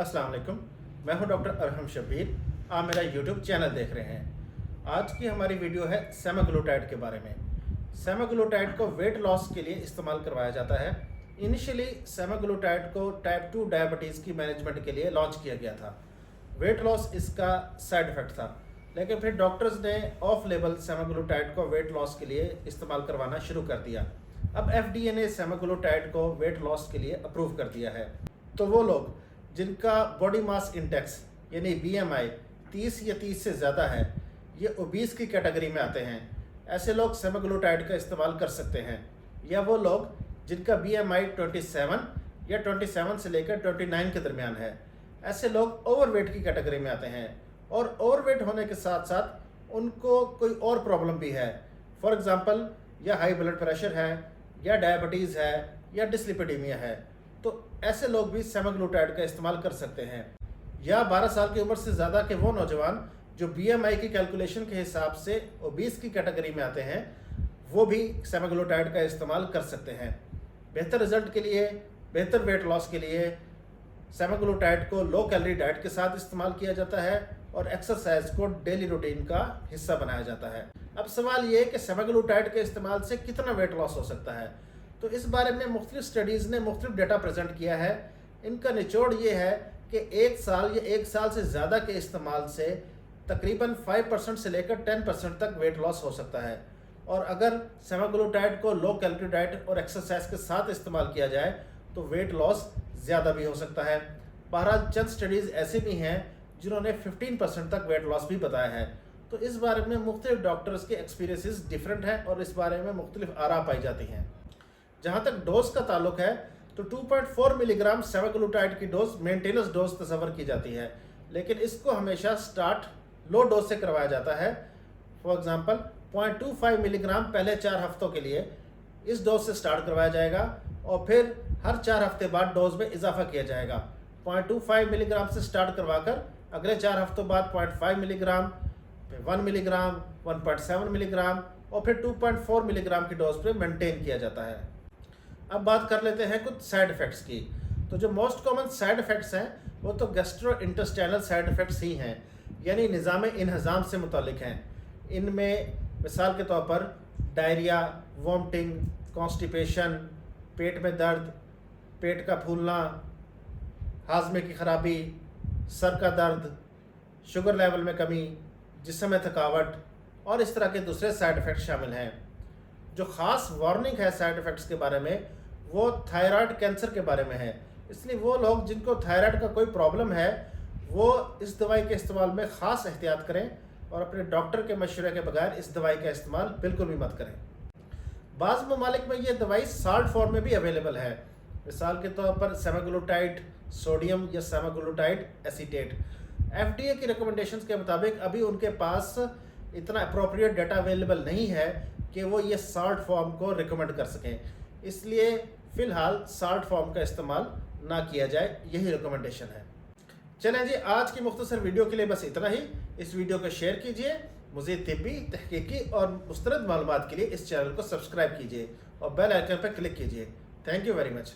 अस्सलाम वालेकुम। मैं हूं डॉक्टर अरहम शब्बीर। आप मेरा यूट्यूब चैनल देख रहे हैं। आज की हमारी वीडियो है सेमाग्लूटाइड के बारे में। सेमाग्लूटाइड को वेट लॉस के लिए इस्तेमाल करवाया जाता है। इनिशियली सेमाग्लूटाइड को टाइप 2 डायबिटीज़ की मैनेजमेंट के लिए लॉन्च किया गया था। वेट लॉस इसका साइड इफ़ेक्ट था, लेकिन फिर डॉक्टर्स ने ऑफ लेबल सेमाग्लूटाइड को वेट लॉस के लिए इस्तेमाल करवाना शुरू कर दिया। अब FDA ने सेमाग्लूटाइड को वेट लॉस के लिए अप्रूव कर दिया है। तो वो लोग जिनका बॉडी मास इंडेक्स यानी BMI 30 या 30 से ज़्यादा है, ये ओबीस की कैटेगरी में आते हैं। ऐसे लोग सेमाग्लूटाइड का इस्तेमाल कर सकते हैं। या वो लोग जिनका BMI 27 या 27 से लेकर 29 के दरमियान है, ऐसे लोग ओवरवेट की कैटेगरी में आते हैं। और ओवरवेट होने के साथ साथ उनको कोई और प्रॉब्लम भी है। फॉर एग्ज़ाम्पल, या हाई ब्लड प्रेशर है, या डायबिटीज़ है, या डिस्लिपिडीमिया है, तो ऐसे लोग भी सेमाग्लूटाइड का इस्तेमाल कर सकते हैं। या 12 साल की उम्र से ज़्यादा के वो नौजवान जो BMI की कैलकुलेशन के हिसाब से ओबीस की कैटेगरी में आते हैं, वो भी सेमाग्लूटाइड का इस्तेमाल कर सकते हैं। बेहतर रिजल्ट के लिए, बेहतर वेट लॉस के लिए सेमाग्लूटाइड को लो कैलोरी डाइट के साथ इस्तेमाल किया जाता है और एक्सरसाइज को डेली रूटीन का हिस्सा बनाया जाता है। अब सवाल ये है कि सेमाग्लूटाइड के इस्तेमाल से कितना वेट लॉस हो सकता है। तो इस बारे में मुख्तलिफ स्टडीज़ ने मुख्तलिफ डेटा प्रेजेंट किया है। इनका निचोड़ ये है कि 1 साल या 1 साल से ज़्यादा के इस्तेमाल से तकरीबन 5% से लेकर 10% तक वेट लॉस हो सकता है। और अगर सेमाग्लूटाइड को लो कैलोरी डाइट और एक्सरसाइज के साथ इस्तेमाल किया जाए तो वेट लॉस ज़्यादा भी हो सकता है। बहरहाल चंद स्टडीज़ ऐसे भी हैं जिन्होंने 15% तक वेट लॉस भी बताया है। तो इस बारे में मुख्तलिफ डॉक्टर्स के एक्सपीरियंसेस डिफरेंट हैं और इस बारे में मुख्तलिफ आरा पाई जाती हैं। जहाँ तक डोज का ताल्लुक है तो 2.4 मिलीग्राम सेमाग्लूटाइड की डोज मेंटेनेंस डोज तस्वर की जाती है, लेकिन इसको हमेशा स्टार्ट लो डोज से करवाया जाता है। फॉर एग्जांपल 0.25 मिलीग्राम पहले 4 हफ्तों के लिए इस डोज से स्टार्ट करवाया जाएगा और फिर हर 4 हफ्ते बाद डोज में इजाफा किया जाएगा। 0.25 मिलीग्राम से स्टार्ट करवाकर अगले 4 हफ्तों बाद 0.5 मिलीग्राम, 1 मिलीग्राम, 1.7 मिलीग्राम और फिर 2.4 मिलीग्राम की डोज पर मेंटेन किया जाता है। अब बात कर लेते हैं कुछ साइड इफ़ेक्ट्स की। तो जो मोस्ट कॉमन साइड इफ़ेक्ट्स हैं वो तो गैस्ट्रो इंटेस्टाइनल साइड इफ़ेक्ट्स ही हैं, यानी निज़ाम इन्हज़ाम से मुतालिक हैं। इनमें मिसाल के तौर पर डायरिया, वॉमिटिंग, कॉन्स्टिपेशन, पेट में दर्द, पेट का फूलना, हाजमे की खराबी, सर का दर्द, शुगर लेवल में कमी, जिस्म में थकावट और इस तरह के दूसरे साइड इफ़ेक्ट्स शामिल हैं। जो ख़ास वार्निंग है साइड इफ़ेक्ट्स के बारे में वो थायराइड कैंसर के बारे में है। इसलिए वो लोग जिनको थायराइड का कोई प्रॉब्लम है वो इस दवाई के इस्तेमाल में ख़ास एहतियात करें और अपने डॉक्टर के मशवरे के बगैर इस दवाई का इस्तेमाल बिल्कुल भी मत करें। बाज़ ममालिक में ये दवाई साल्ट फॉर्म में भी अवेलेबल है। मिसाल के तौर पर सेमाग्लूटाइड सोडियम या सेमाग्लूटाइड एसीटेट। FDA की रिकमेंडेशंस के मुताबिक अभी उनके पास इतना अप्रोप्रिएट डाटा अवेलेबल नहीं है कि वो ये साल्ट फॉर्म को रिकमेंड कर सकें। इसलिए फ़िलहाल साल्ट फॉर्म का इस्तेमाल ना किया जाए, यही रिकमेंडेशन है। चलें जी, आज की मुख्तसर वीडियो के लिए बस इतना ही। इस वीडियो को शेयर कीजिए। मज़ीद तिब्बी, तहकीकी और मुस्तरद मालूमात के लिए इस चैनल को सब्सक्राइब कीजिए और बेल आइकन पर क्लिक कीजिए। Thank you very much.